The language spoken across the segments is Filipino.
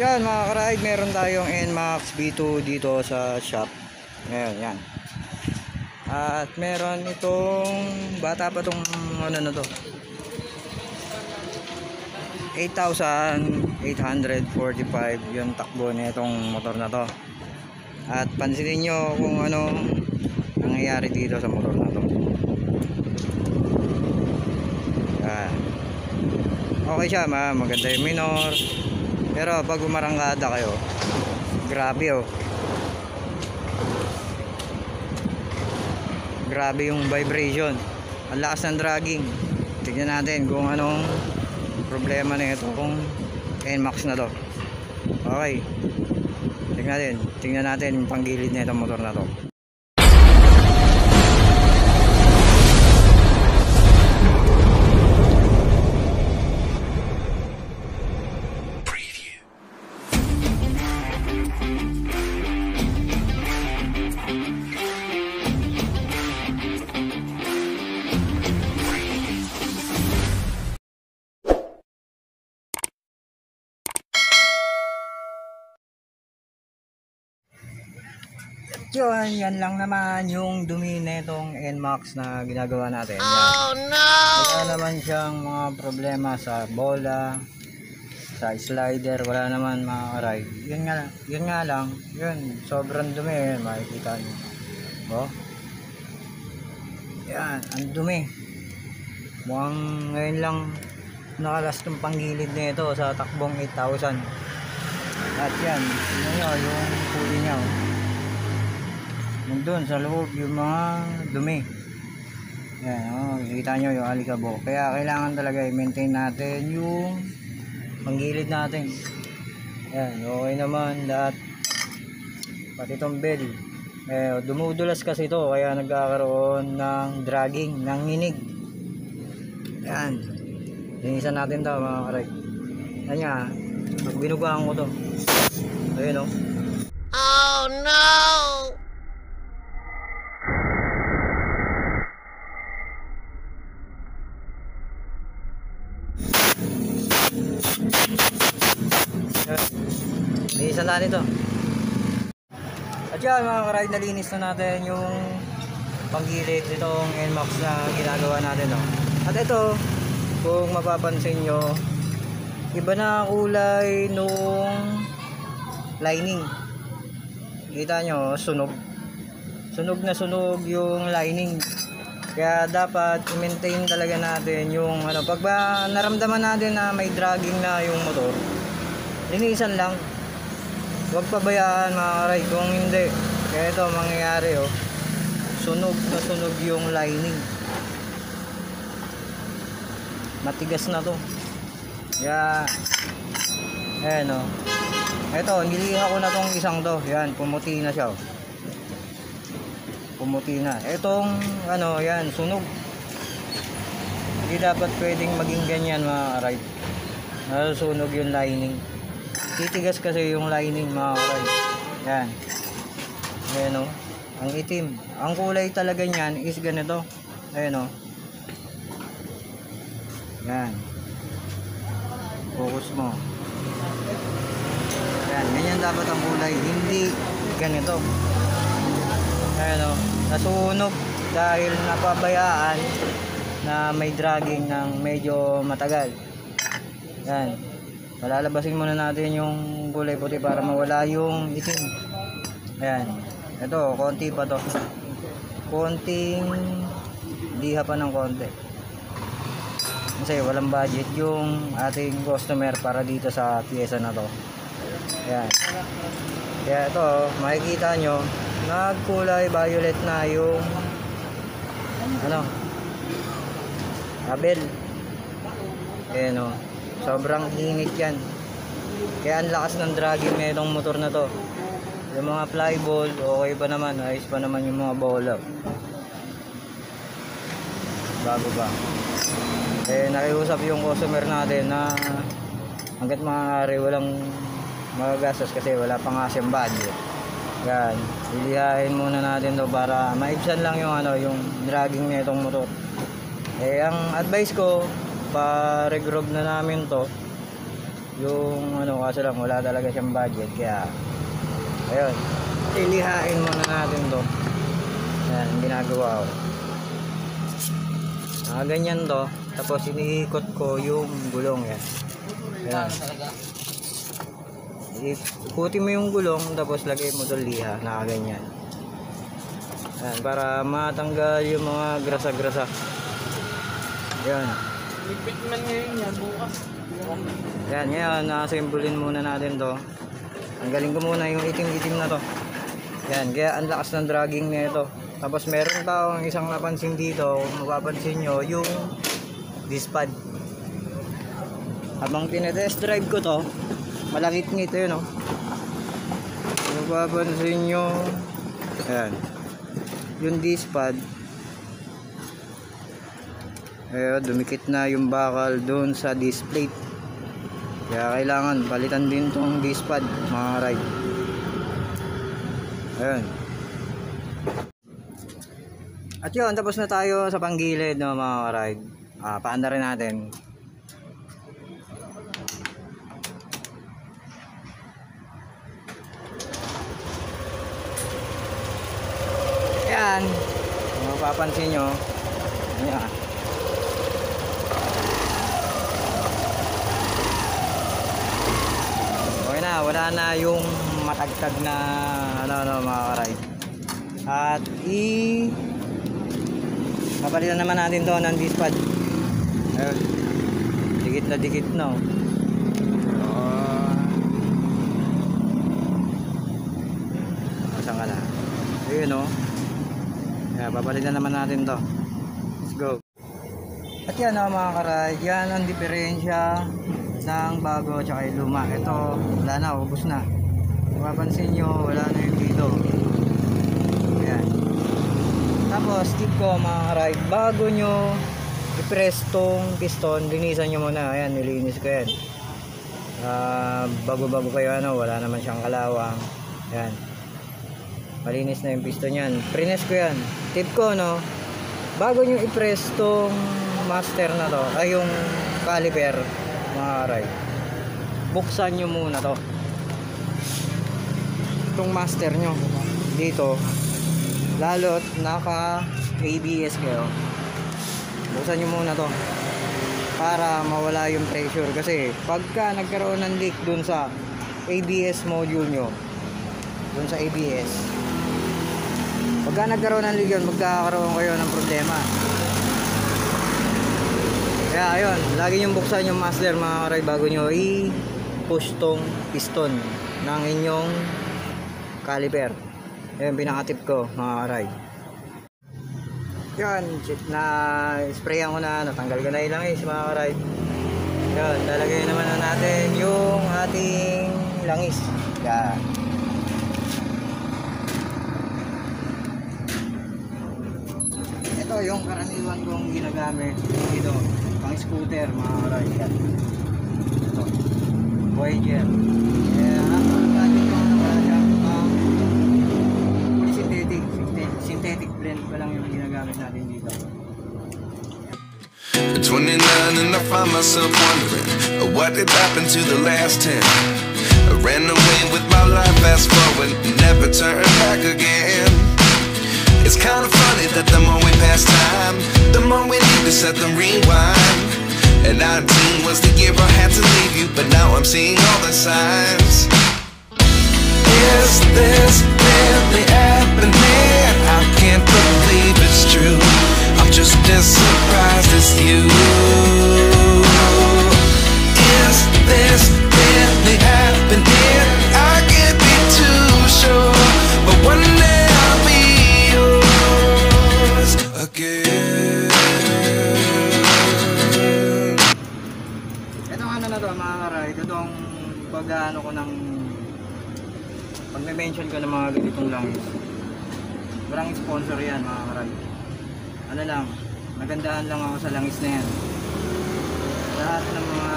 Yan mga ka-ride, meron tayong NMAX V2 dito sa shop. Ngayon, yan. At meron itong bata pa tong ano na to. 8,845 yung takbo na itong motor na to. At pansinin nyo kung ano nangyayari dito sa motor na to. Yan. Okay siya, maganda yung minor. Pero pag umarangkada kayo, grabe oh. Grabe yung vibration. Ang lakas ng dragging. Tignan natin kung anong problema na ito kung NMAX na to. Okay. Tingnan natin yung panggilid na itong motor na to. Yan lang naman yung dumi nitong NMAX na ginagawa natin. Yan. Oh no! Wala naman siyang mga problema sa bola, sa slider, wala naman mga ka-ride. Yun nga lang, sobrang dumi, yan, makikita nyo. Oh. Yan, ang dumi. Mukhang ngayon lang nakalas ng panggilid nito sa takbong 8,000. At yan, yun nyo, yung puli niya. Nandun sa loob yung mga dumi. Yan, kita nyo yung alikabok. Kaya kailangan talaga i-maintain natin yung panggilid natin. Yan, okay naman lahat. Pati itong bell. Dumudulas kasi ito, kaya nagkakaroon ng dragging, ng nginig. Yan. Linisan natin ito mga karay. Yan nga, pag binugaan ko to. Ayun o. Oh no! Linisan natin ito. At yan mga ka-ride, nalinis na natin yung panggilid itong NMAX na ginagawa natin. No? At ito, kung mapapansin nyo, iba na kulay nung lining. Kita nyo, sunog. Sunog na sunog yung lining. Kaya dapat i-maintain talaga natin yung ano, pag ba naramdaman natin na may dragging na yung motor, linisan lang. Huwag pabayaan mga ka-ride kung hindi. Kaya ito mangyayari oh. Sunog na sunog yung lining. Matigas na to. Kaya ayan oh. Ito, niliha ko na tong isang to. Yan, pumuti na siya oh. Pumuti na. Etong ano, yan, sunog. Hindi dapat pwedeng maging ganyan mga ka-ride. Nasusunog yung lining. Titigas kasi yung lining mga ka-ride. Yan. Ayan o. Ang itim. Ang kulay talaga niyan is ganito. Ayan o. Yan. Focus mo. Yan. Ganyan dapat ang kulay. Hindi ganito. Ayan o. Nasunog dahil napabayaan na may dragging ng medyo matagal. Yan. Palalabasin muna natin yung kulay puti para mawala yung itim. Ayan. Ito, konti pa to. Konting liha pa ng konti. Kasi walang budget yung ating customer para dito sa piyesa na to. Ayan. Kaya ito, makikita nyo, nagkulay violet na yung ano, kabel. Ayan o. Sobrang init yan. Kaya ang lakas ng dragging na itong motor na to. Yung mga flyball, okay pa naman. Ayos pa naman yung mga bola. Bago pa. Nakiusap yung customer natin na hanggat maaari walang magagastos kasi wala pa nga siyang budget. Yan. Ilihain muna natin to para maibsan lang yung ano, yung dragging na itong motor. Ang advice ko, pa-regroove na namin to Yung ano, kaso lang wala talaga siyang budget, kaya ayun, ilihain muna natin to. Yan ang ginagawa ko. Ganyan to, tapos iniikot ko yung gulong yan. Yan. Ikutin mo yung gulong, tapos lagay mo doon liha, ganyan. Yan, para matanggal yung mga grasa-grasa. Yan. Lipit man ngayon yan, bukas. Yan, ngayon, nakasimbolin muna natin to. Tanggalin ko muna yung itim-itim na to. Yan, kaya ang lakas ng dragging na ito. Tapos meron taong isang napansin dito, kung mapapansin nyo, yung disc pad. Habang tinetest drive ko to, malangit-ngit yun, no? Kung mapapansin nyo, ayan, yung disc pad, ayun, dumikit na yung bakal doon sa disc plate. Kaya kailangan palitan din tong disc pad, mga ride. Ayun. At yun, tapos na tayo sa panggilid, no, mga ride. Paanda rin natin. Ayan. Kung mapapansin nyo, ayan. Wala na yung matagtag na mga karay. At papalitan naman natin to ng disc pad. Ayun. Dikit na dikit na. Saan ka na? Ayun, oh. Kaya papalitan naman natin to. Let's go. At yan, mga karay, yan ang diferensya ng bago at yung luma. Ito, wala na, ubos na. Kung mapansin nyo, wala na yung dito. Ayan. Tapos, tip ko, mga karay, bago nyo i-press tong piston, linisan nyo muna. Ayan, nilinis ko yan. Bago-bago kayo, wala naman siyang kalawang. Ayan. Malinis na yung piston yan. Prines ko yan. Tip ko, bago nyo i-press tong master na to, ay yung caliper, mga karay, buksan nyo muna to, itong master nyo dito, lalo't naka ABS kayo, buksan nyo muna to para mawala yung pressure. Kasi pagka nagkaroon ng leak dun sa ABS module nyo, dun sa ABS, pagka nagkaroon ng leak yun, magkakaroon kayo ng problema. Kaya ayun, lagi nyo buksan yung master, mga karay, bago nyo i-push tong piston ng inyong caliper. Ayun, pinaka-tip ko, mga karay. Yan, na sprayan ko na, natanggal ko na ilangis, mga karay. Yan, lalagay naman na natin yung ating langis. Yan. Ito yung karaniwan kong ginagamit dito. Pang scooter, mga karay. Ito, Voyager. Natin ko wala dyan, synthetic blend pa lang yung ginagamit natin dito. At 29 and I find myself wondering what did happen to the last 10. I ran away with my life, fast forward, never turn back again. It's kind of funny that the more we pass time, the more we need to set the rewind. And 19 was the year I had to leave you, but now I'm seeing all the signs. Is this really happening? I can't believe it's true. I'm just as surprised as you. Is this really happening? I can't be too sure, but one day I'll be yours again. Ito ano na to, mga karay, ito tong pag-ano ko ng pag-mention ko ng mga ganitong langis. Walang sponsor yan, mga karay. Ano lang, nagandahan lang ako sa langis na yan. Lahat ng mga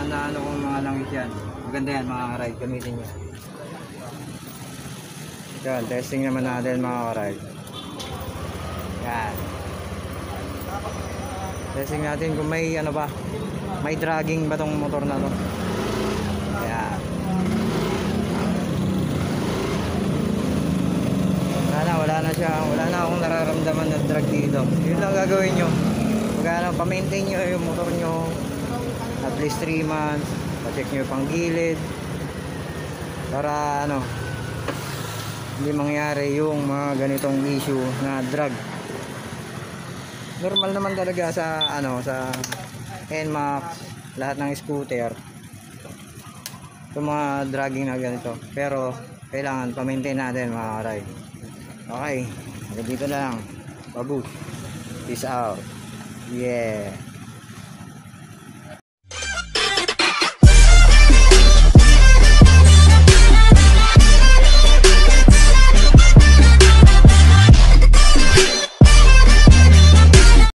naano kong mga langis yan, maganda yan, mga karay, gamitin nyo. Yan, testing naman natin, mga karay. Yan. Testing natin kung may ano ba, may dragging ba tong motor na to. pa-maintain nyo yung motor nyo at least 3 months, pa-check nyo yung panggilid para ano, hindi mangyari yung mga ganitong issue na drag. Normal naman talaga sa ano, sa NMAX, lahat ng scooter yung mga dragging na ganito, pero kailangan pa-maintain natin mga ka-ride. Okay, hanggang dito na lang. Babu, peace out. Yeah.